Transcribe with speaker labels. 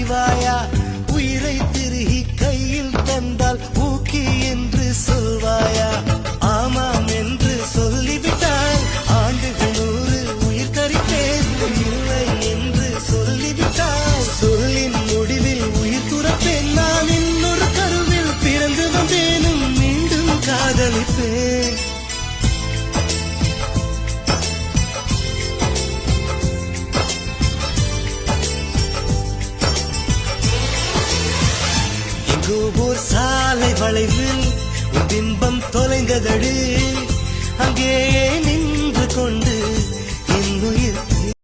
Speaker 1: செய்வாயா? உயிரை திருகி கையில் தந்தால் ஊக்கி என்று சொல்வாயா? ஆமாம் என்று சொல்லிவிட்டால் ஆண்டுகள் 100 உயிர் தரிப்பேன். இல்லை என்று சொல்லிவிட்டால் சொல்லின் முடிவில் உயிர் துறப்பேன். நான் இன்னொரு கருவில் பிறந்து வந்தேனும் மீண்டும் காதலிப்பேன். ஓர் சாலை வளைவில் உன் பிம்பம் தொலைந்ததடு. அங்கேயே நின்று கொண்டு